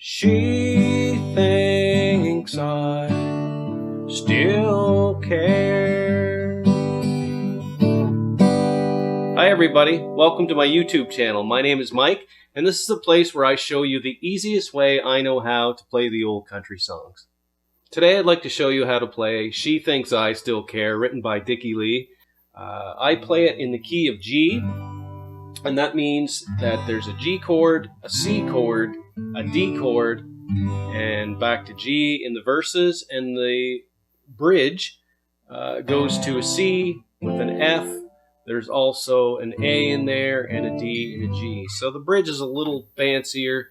She thinks I still care. Hi everybody, welcome to my YouTube channel. My name is Mike, and this is the place where I show you the easiest way I know how to play the old country songs. Today I'd like to show you how to play She Thinks I Still Care, written by Dickey. I play it in the key of G, and that means that there's a G chord, a C chord, a D chord, and back to G in the verses, and the bridge goes to a C with an F. There's also an A in there and a D and a G. So the bridge is a little fancier.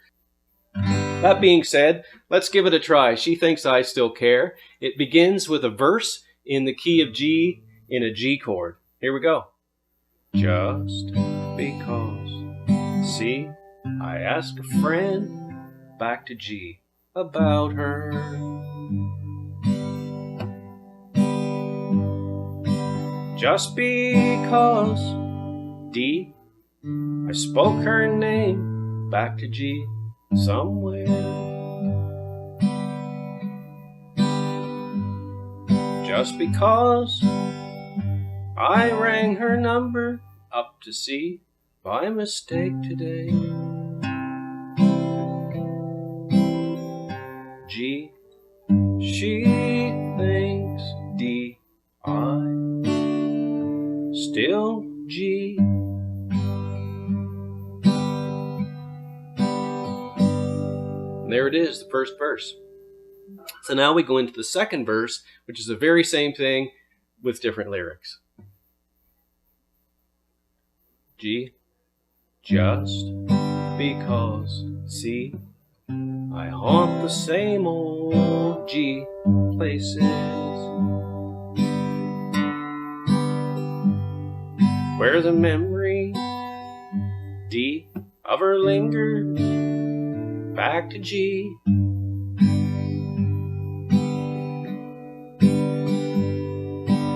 That being said, let's give it a try. She Thinks I Still Care. It begins with a verse in the key of G in a G chord. Here we go. Just because, see, I asked a friend, back to G, about her. Just because, D, I spoke her name, back to G, somewhere. Just because I rang her number up to C by mistake today. G, she thinks D, I still G. And there it is, the first verse. So now we go into the second verse, which is the very same thing with different lyrics. G, just because, C, I haunt the same old G places where the memory, D, of her lingered back to G.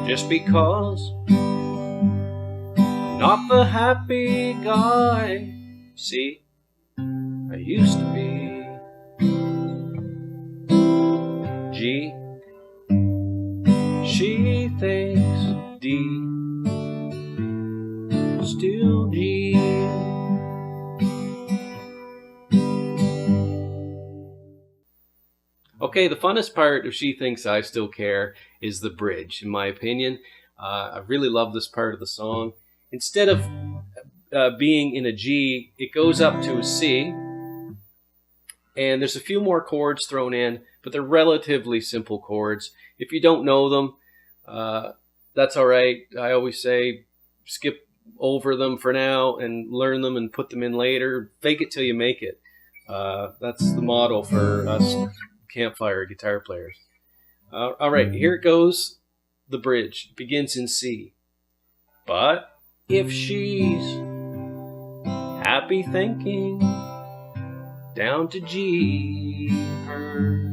Just because not the happy guy, see, I used to be. G, she thinks D, still G. Okay, the funnest part of She Thinks I Still Care is the bridge, in my opinion. I really love this part of the song. Instead of being in a G, it goes up to a C, and there's a few more chords thrown in, but they're relatively simple chords. If you don't know them, that's all right. I always say skip over them for now and learn them and put them in later. Fake it till you make it. That's the motto for us campfire guitar players. All right, here it goes. The bridge. It begins in C. But if she's happy thinking down to G her,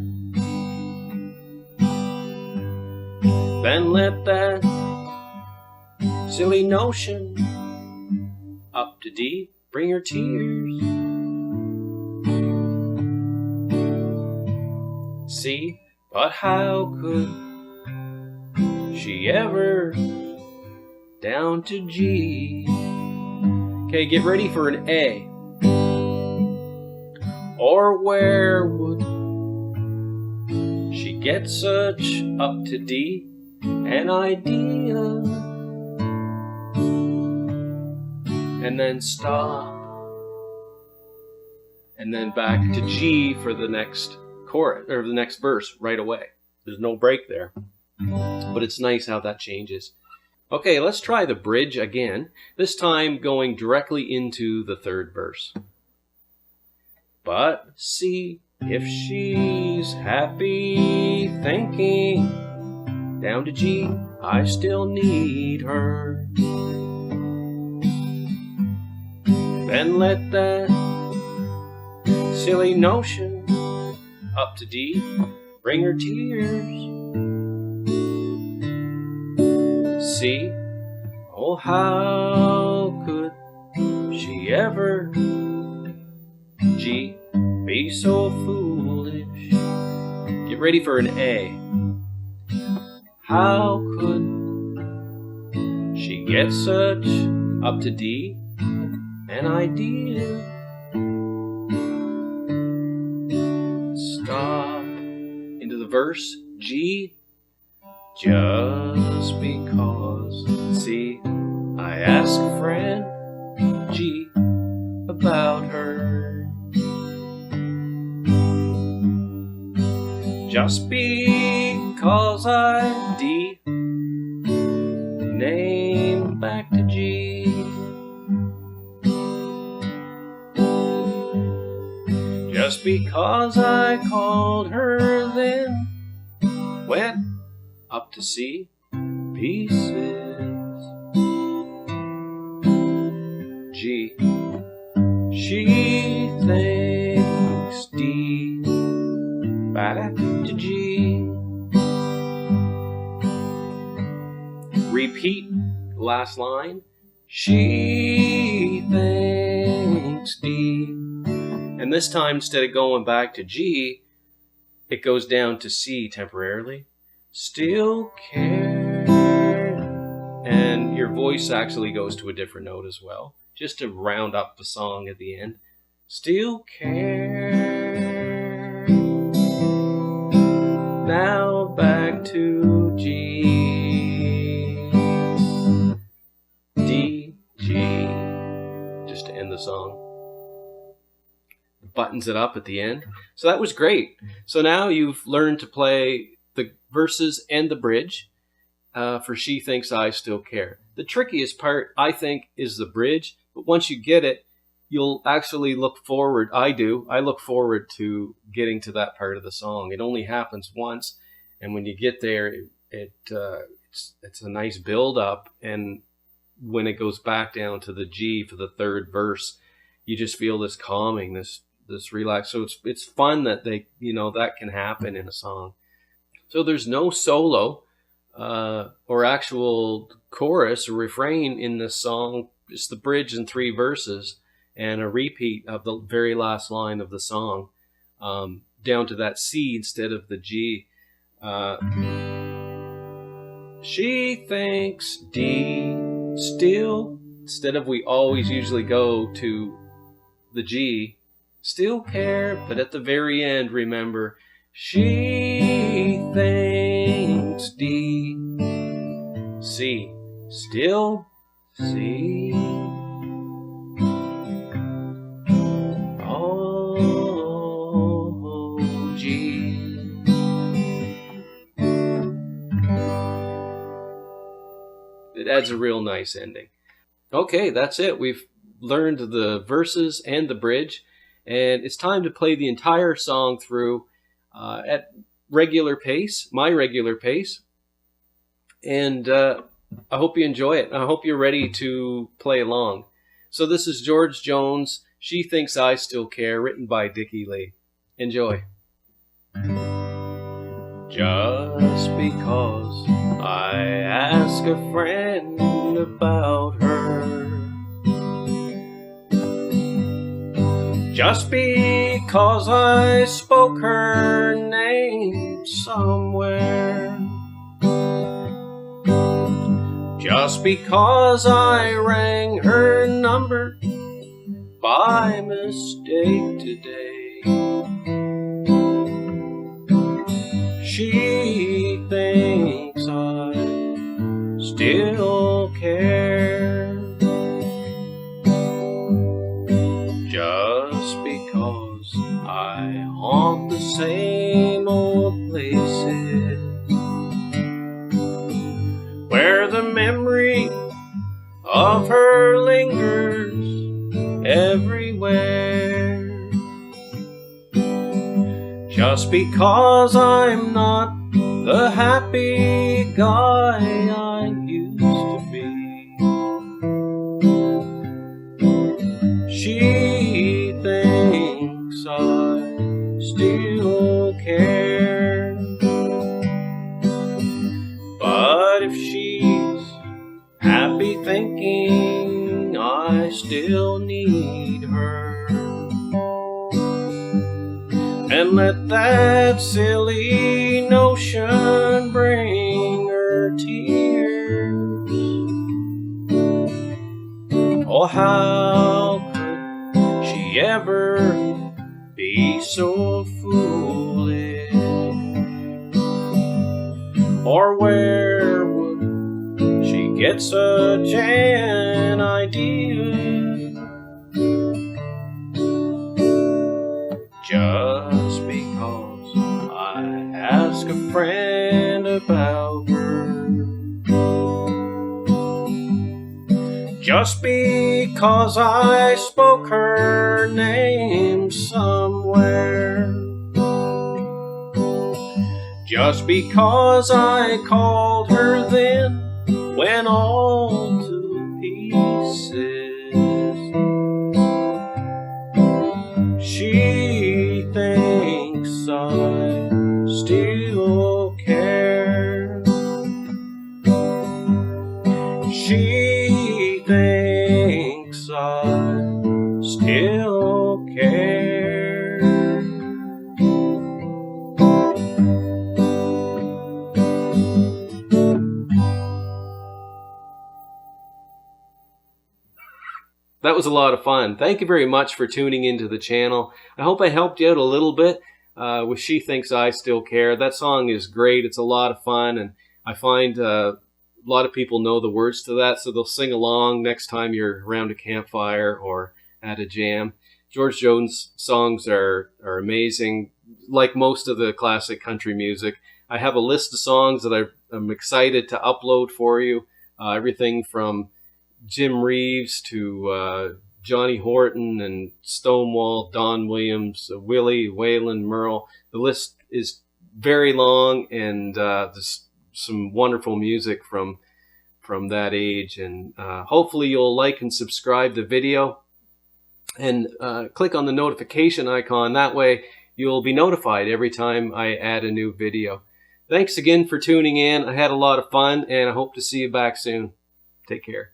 then let that silly notion up to D bring her tears. See, but how could she ever down to G? Okay, get ready for an A. Or where would she get such up to D an idea? And then stop. And then back to G for the next chorus, or the next verse right away. There's no break there. But it's nice how that changes. Okay, let's try the bridge again, this time going directly into the third verse. But see, if she's happy thinking down to G, I still need her. Then let that silly notion up to D bring her tears. See, oh how could she ever G be be so foolish. Get ready for an A. How could she get such up to D an idea? Stop into the verse G. Just because, see, I ask a friend G about her. Just because I D name back to G. Just because I called her then went up to C pieces. G. She thinks D back to G. Repeat last line. She thinks D. And this time, instead of going back to G, it goes down to C temporarily. Still care. And your voice actually goes to a different note as well, just to round up the song at the end. Still care. Now back to G. D, G. Just to end the song. Buttons it up at the end. So that was great. So now you've learned to play the verses and the bridge for She Thinks I Still Care. The trickiest part, I think, is the bridge. But once you get it, you'll actually look forward. I do. I look forward to getting to that part of the song. It only happens once. And when you get there, it's a nice build up. And when it goes back down to the G for the third verse, you just feel this calming, this relax. So it's fun that that can happen in a song. So there's no solo or actual chorus or refrain in this song. It's the bridge and 3 verses and a repeat of the very last line of the song down to that C instead of the G. She thinks D still, instead of we always usually go to the G, still care, but at the very end, remember, she thinks D, C, still C, oh, G. It adds a real nice ending. Okay, that's it. We've learned the verses and the bridge. And it's time to play the entire song through at regular pace, my regular pace. And I hope you enjoy it. I hope you're ready to play along. So this is George Jones, She Thinks I Still Care, written by Dickey. Enjoy. Just because I ask a friend about her, just because I spoke her name somewhere, just because I rang her number by mistake today, she thinks I still care. Just because I haunt the same old places where the memory of her lingers everywhere. Just because I'm not the happy guy I used to be, she thinks I still care. But if she's happy thinking I still need her, and let that silly notion bring her tears. Oh, how could she ever be so foolish? Or where would she get such an idea? Just because I ask a friend about her, just because I spoke her name somewhere, just because I called her then when all to pieces, she thinks I still care. She thinks I still care. That was a lot of fun. Thank you very much for tuning into the channel. I hope I helped you out a little bit with She Thinks I Still Care. That song is great. It's a lot of fun, and I find a lot of people know the words to that, so they'll sing along next time you're around a campfire or at a jam. George Jones songs are amazing, like most of the classic country music. I have a list of songs that I'm excited to upload for you. Everything from Jim Reeves to Johnny Horton and Stonewall, Don Williams, Willie, Waylon, Merle. The list is very long, and there's some wonderful music from that age. And hopefully you'll like and subscribe the video, and click on the notification icon. That way you'll be notified every time I add a new video. Thanks again for tuning in. I had a lot of fun, and I hope to see you back soon. Take care.